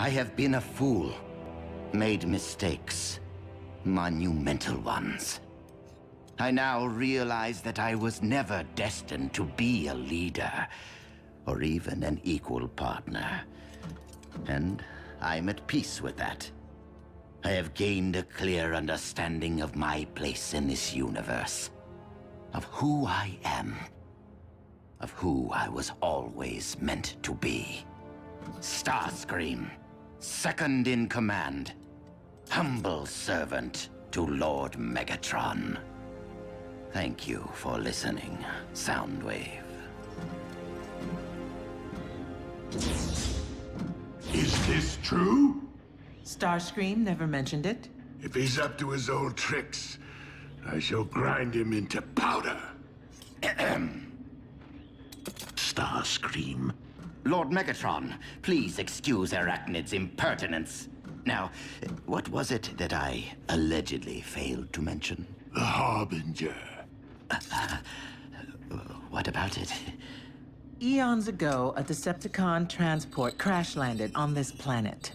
I have been a fool, made mistakes, monumental ones. I now realize that I was never destined to be a leader, or even an equal partner. And I'm at peace with that. I have gained a clear understanding of my place in this universe, of who I am, of who I was always meant to be. Starscream, second in command, humble servant to Lord Megatron. Thank you for listening, Soundwave. Is this true? Starscream never mentioned it. If he's up to his old tricks, I shall grind him into powder. Starscream. Lord Megatron, please excuse Arachnid's impertinence. Now, what was it that I allegedly failed to mention? The Harbinger. What about it? Eons ago, a Decepticon transport crash-landed on this planet.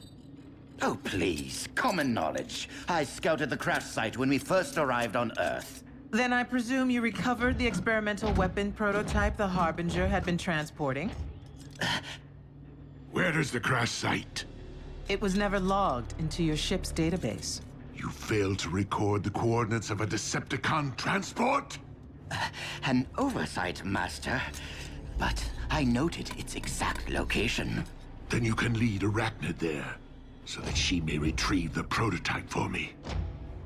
Oh, please. Common knowledge. I scouted the crash site when we first arrived on Earth. Then I presume you recovered the experimental weapon prototype the Harbinger had been transporting? Where is the crash site? It was never logged into your ship's database. You failed to record the coordinates of a Decepticon transport? An oversight, Master. But I noted its exact location. Then you can lead Arachnid there, so that she may retrieve the prototype for me.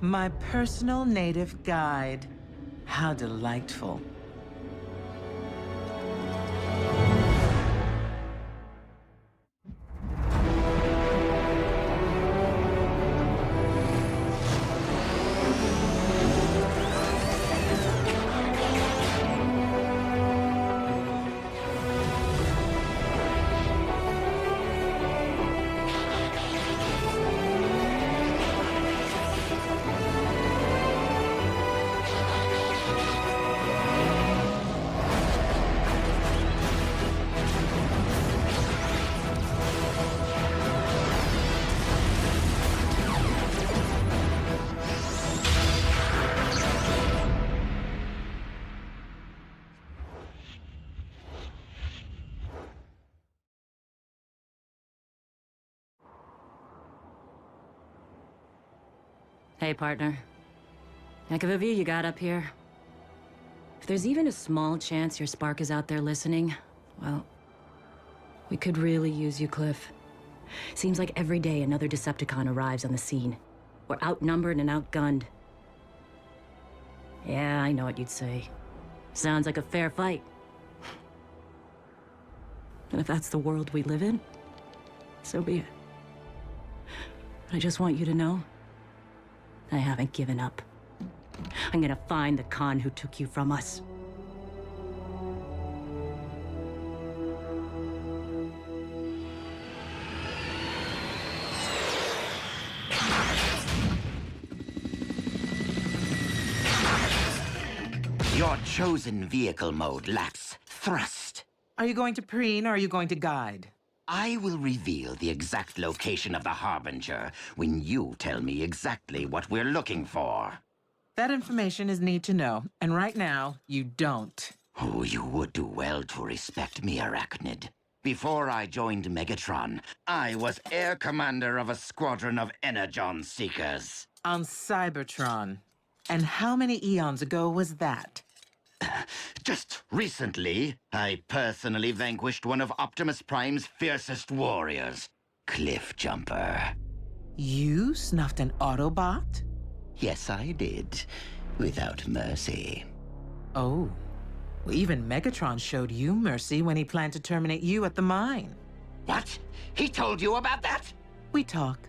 My personal native guide. How delightful. Hey, partner. Heck of a view you got up here. If there's even a small chance your Spark is out there listening, well, we could really use you, Cliff. Seems like every day another Decepticon arrives on the scene. We're outnumbered and outgunned. Yeah, I know what you'd say. Sounds like a fair fight. And if that's the world we live in, so be it. But I just want you to know, I haven't given up. I'm gonna find the Khan who took you from us. Your chosen vehicle mode lacks thrust. Are you going to preen or are you going to guide? I will reveal the exact location of the Harbinger when you tell me exactly what we're looking for. That information is need to know, and right now, you don't. Oh, you would do well to respect me, Arachnid. Before I joined Megatron, I was Air Commander of a squadron of Energon Seekers. On Cybertron. And how many eons ago was that? Just recently, I personally vanquished one of Optimus Prime's fiercest warriors, Cliffjumper. You snuffed an Autobot? Yes, I did. Without mercy. Oh. Well, even Megatron showed you mercy when he planned to terminate you at the mine. What? He told you about that? We talk.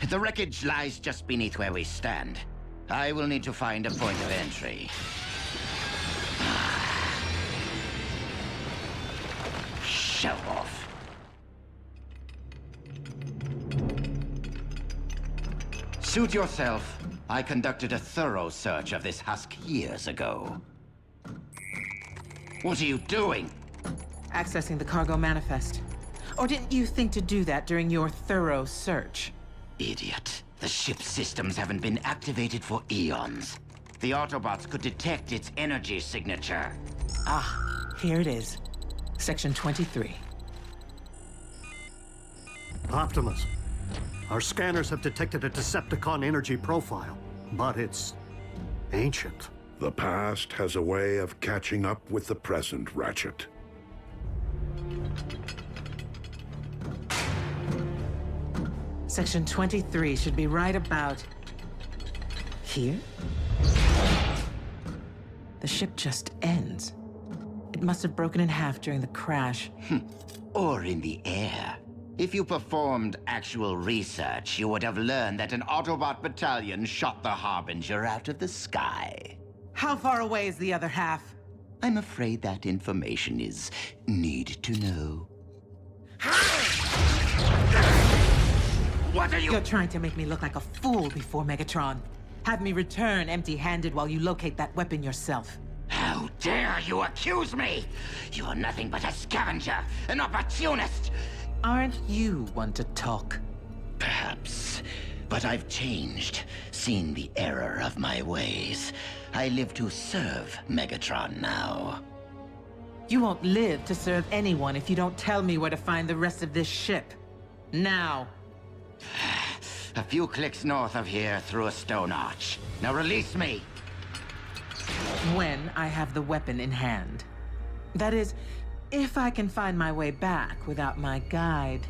The wreckage lies just beneath where we stand. I will need to find a point of entry. Show off. Suit yourself. I conducted a thorough search of this husk years ago. What are you doing? Accessing the cargo manifest. Or didn't you think to do that during your thorough search? Idiot. The ship's systems haven't been activated for eons. The Autobots could detect its energy signature. Ah, here it is. Section 23. Optimus, our scanners have detected a Decepticon energy profile, but it's ancient. The past has a way of catching up with the present, Ratchet. Section 23 should be right about here. The ship just ends. It must have broken in half during the crash. Or in the air. If you performed actual research, you would have learned that an Autobot battalion shot the Harbinger out of the sky. How far away is the other half? I'm afraid that information is need to know. What are you— You're trying to make me look like a fool before Megatron. Have me return empty-handed while you locate that weapon yourself. How dare you accuse me? You are nothing but a scavenger, an opportunist. Aren't you one to talk? Perhaps, but I've changed, seen the error of my ways. I live to serve Megatron now. You won't live to serve anyone if you don't tell me where to find the rest of this ship. Now. A few clicks north of here through a stone arch. Now release me. When I have the weapon in hand. That is, if I can find my way back without my guide.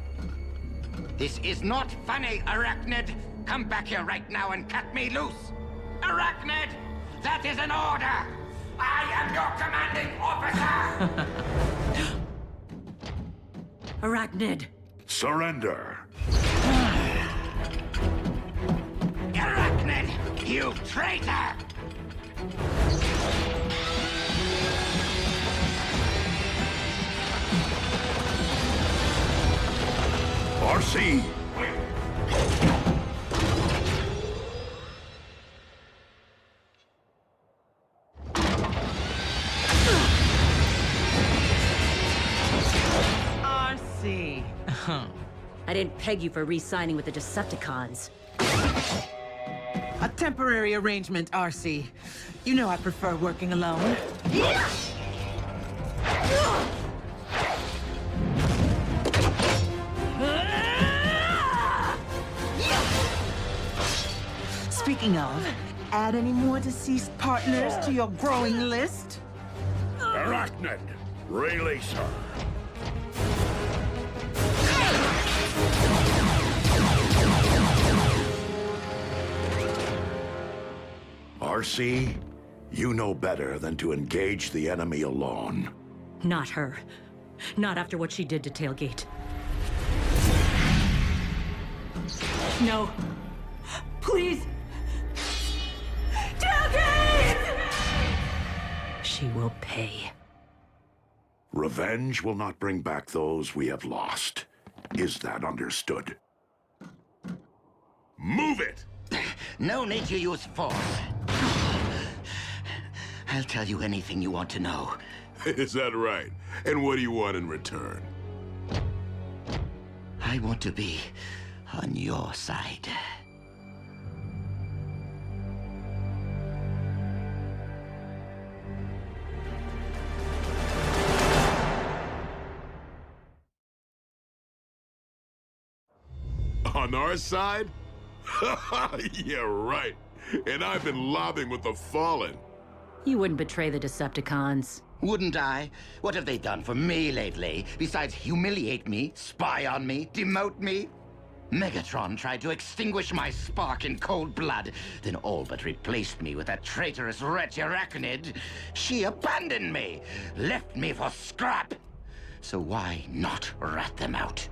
This is not funny, Arachnid. Come back here right now and cut me loose. Arachnid, that is an order. I am your commanding officer. Arachnid! Surrender! Arachnid, you traitor! RC! RC. I didn't peg you for re-signing with the Decepticons. A temporary arrangement, RC. You know I prefer working alone. Speaking of, add any more deceased partners to your growing list? Arachnid! Release her! RC, you know better than to engage the enemy alone. Not her. Not after what she did to Tailgate. No. Please! Tailgate! She will pay. Revenge will not bring back those we have lost. Is that understood? Move it! No need to use force. I'll tell you anything you want to know. Is that right? And what do you want in return? I want to be on your side. On our side? Yeah, right. And I've been lobbying with the Fallen. You wouldn't betray the Decepticons. Wouldn't I? What have they done for me lately, besides humiliate me, spy on me, demote me? Megatron tried to extinguish my spark in cold blood, then all but replaced me with that traitorous wretch Arachnid. She abandoned me, left me for scrap. So why not rat them out?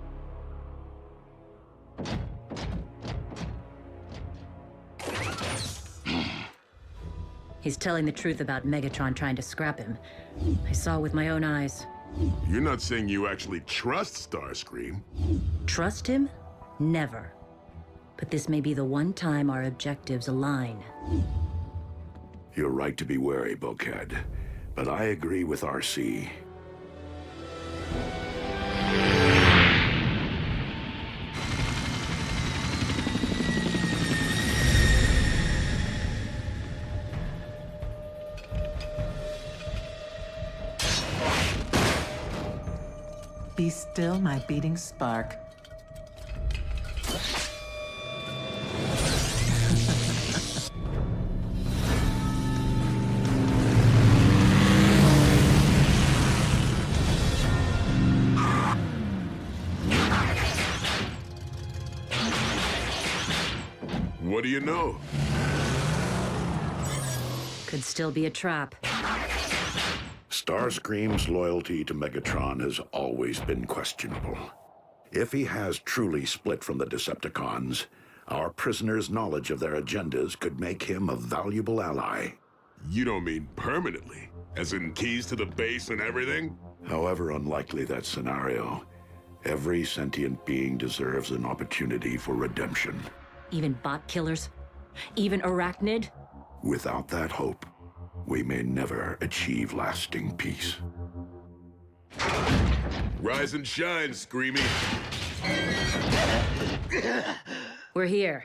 He's telling the truth about Megatron trying to scrap him. I saw with my own eyes. You're not saying you actually trust Starscream? Trust him? Never. But this may be the one time our objectives align. You're right to be wary, Bulkhead. But I agree with RC. Be still, my beating spark. What do you know? Could still be a trap. Starscream's loyalty to Megatron has always been questionable. If he has truly split from the Decepticons, our prisoner's knowledge of their agendas could make him a valuable ally. You don't mean permanently? As in keys to the base and everything? However unlikely that scenario, every sentient being deserves an opportunity for redemption. Even bot killers? Even Arachnid? Without that hope, we may never achieve lasting peace. Rise and shine, Screamy. We're here.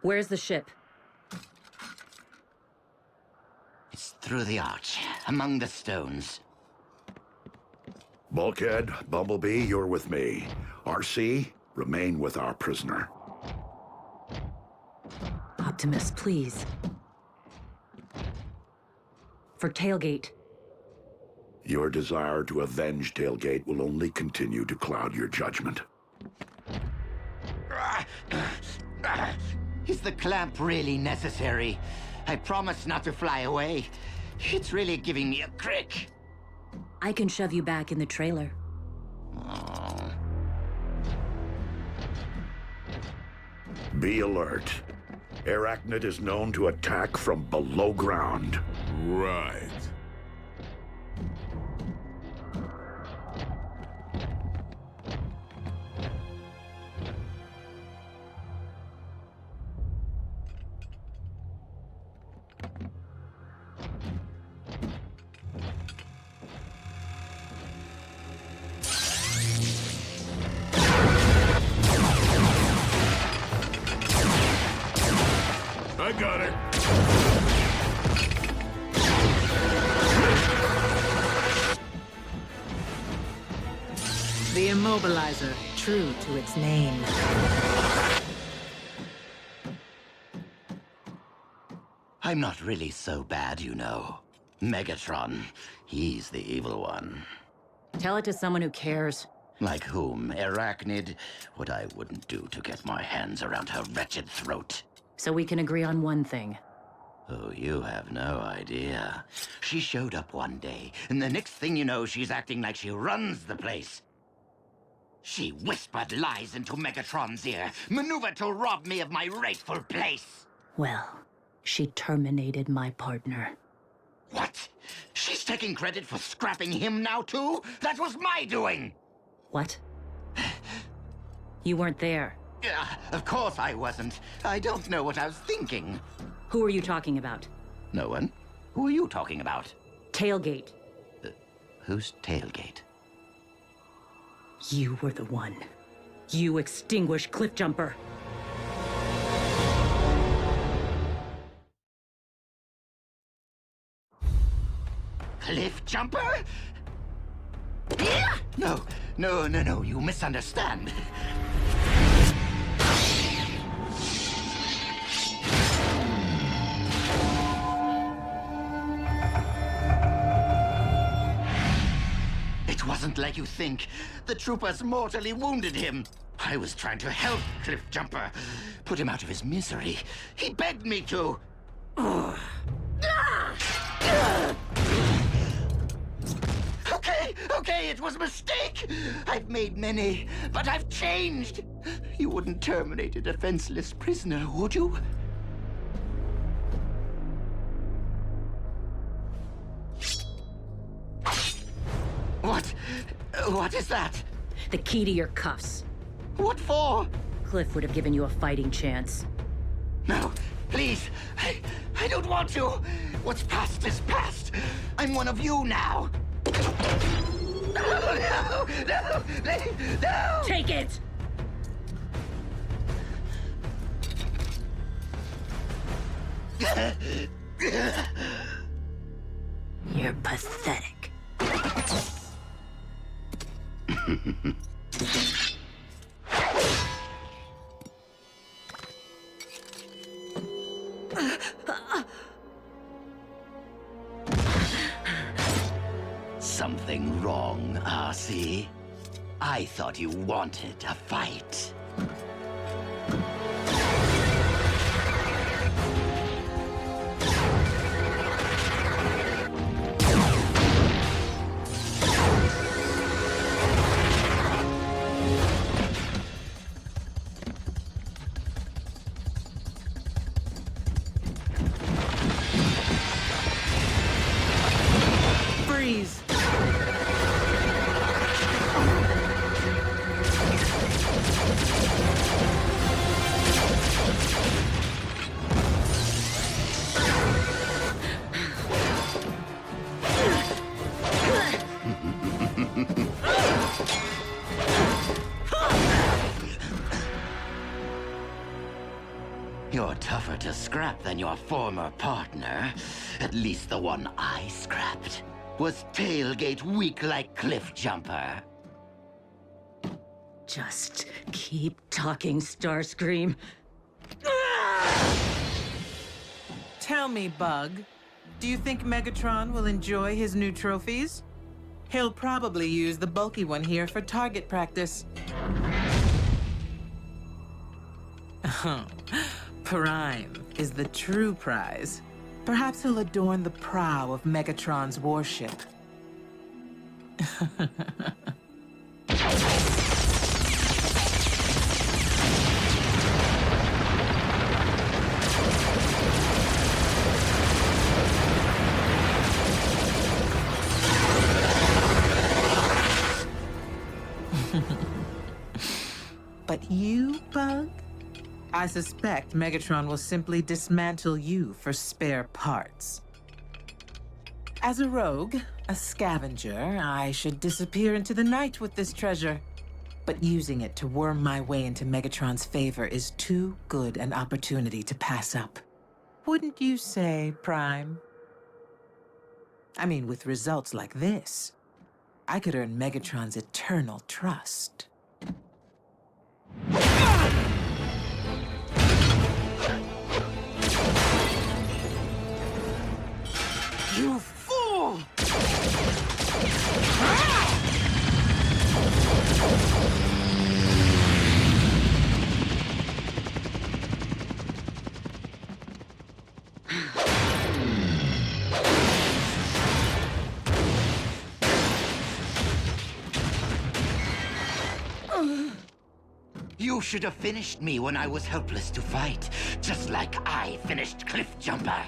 Where's the ship? It's through the arch, among the stones. Bulkhead, Bumblebee, you're with me. RC, remain with our prisoner. Optimus, please. For Tailgate. Your desire to avenge Tailgate will only continue to cloud your judgment. Is the clamp really necessary? I promise not to fly away. It's really giving me a crick. I can shove you back in the trailer. Oh. Be alert. Arachnid is known to attack from below ground. Right. I got it. The Immobilizer, true to its name. I'm not really so bad, you know. Megatron, he's the evil one. Tell it to someone who cares. Like whom? Arachnid? What I wouldn't do to get my hands around her wretched throat. So we can agree on one thing. Oh, you have no idea. She showed up one day, and the next thing you know, she's acting like she runs the place. She whispered lies into Megatron's ear, maneuvered to rob me of my rightful place. Well, she terminated my partner. What? She's taking credit for scrapping him now, too? That was my doing! What? You weren't there. Of course I wasn't. I don't know what I was thinking. Who are you talking about? No one? Who are you talking about? Tailgate. Who's Tailgate? You were the one. You extinguished Cliffjumper. Cliffjumper? No, you misunderstand. It wasn't like you think. The troopers mortally wounded him. I was trying to help Cliffjumper, put him out of his misery. He begged me to. Okay, it was a mistake. I've made many, but I've changed. You wouldn't terminate a defenseless prisoner, would you? What is that? The key to your cuffs. What for? Cliff would have given you a fighting chance. No, please. I don't want to. What's past is past. I'm one of you now. No! Take it! You're pathetic. Something wrong, RC? I thought you wanted a fight. Freeze! You're tougher to scrap than your former partner. At least the one I scrapped was tailgate weak like Cliffjumper. Just keep talking, Starscream. Tell me, Bug, do you think Megatron will enjoy his new trophies? He'll probably use the bulky one here for target practice. Prime is the true prize. Perhaps he'll adorn the prow of Megatron's warship. But you, Bug? I suspect Megatron will simply dismantle you for spare parts. As a rogue, a scavenger, I should disappear into the night with this treasure. But using it to worm my way into Megatron's favor is too good an opportunity to pass up. Wouldn't you say, Prime? I mean, with results like this, I could earn Megatron's eternal trust. You fool! You should have finished me when I was helpless to fight, just like I finished Cliffjumper.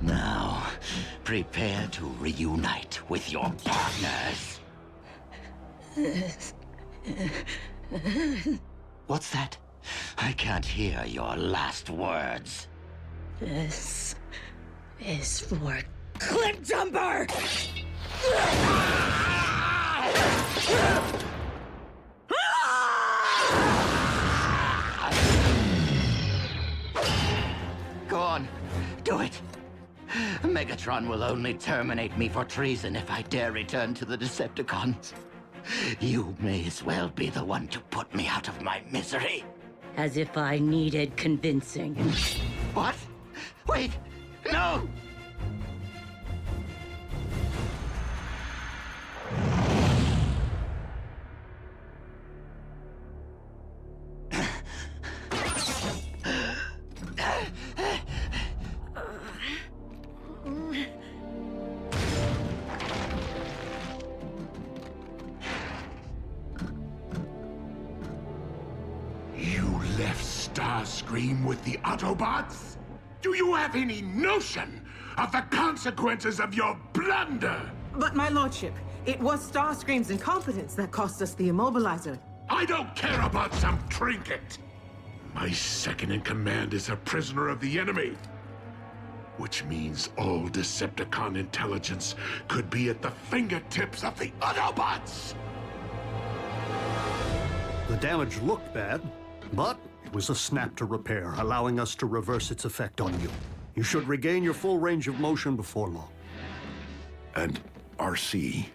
Now, prepare to reunite with your partners. What's that? I can't hear your last words. This is for Cliffjumper! Go on, do it. Megatron will only terminate me for treason if I dare return to the Decepticons. You may as well be the one to put me out of my misery. As if I needed convincing. What? Wait! No! You left Starscream with the Autobots? Do you have any notion of the consequences of your blunder? But my lordship, it was Starscream's incompetence that cost us the immobilizer. I don't care about some trinket. My second in command is a prisoner of the enemy. Which means all Decepticon intelligence could be at the fingertips of the Autobots! The damage looked bad, but it was a snap to repair, allowing us to reverse its effect on you. You should regain your full range of motion before long. And RC,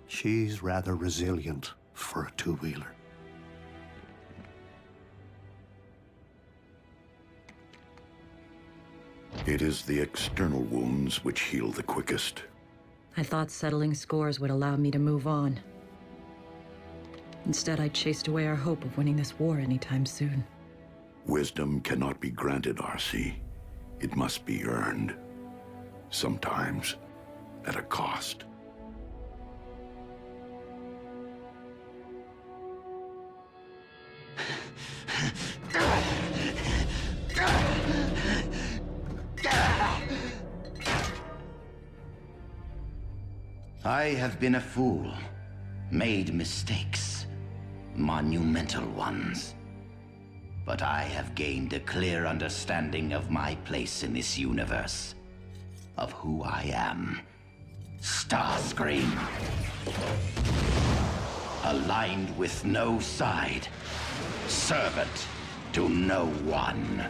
She's rather resilient for a two-wheeler. It is the external wounds which heal the quickest. I thought settling scores would allow me to move on. Instead, I chased away our hope of winning this war anytime soon. Wisdom cannot be granted, Arcee. It must be earned. Sometimes at a cost. I have been a fool, made mistakes, monumental ones. But I have gained a clear understanding of my place in this universe, of who I am. Starscream. Aligned with no side, servant to no one.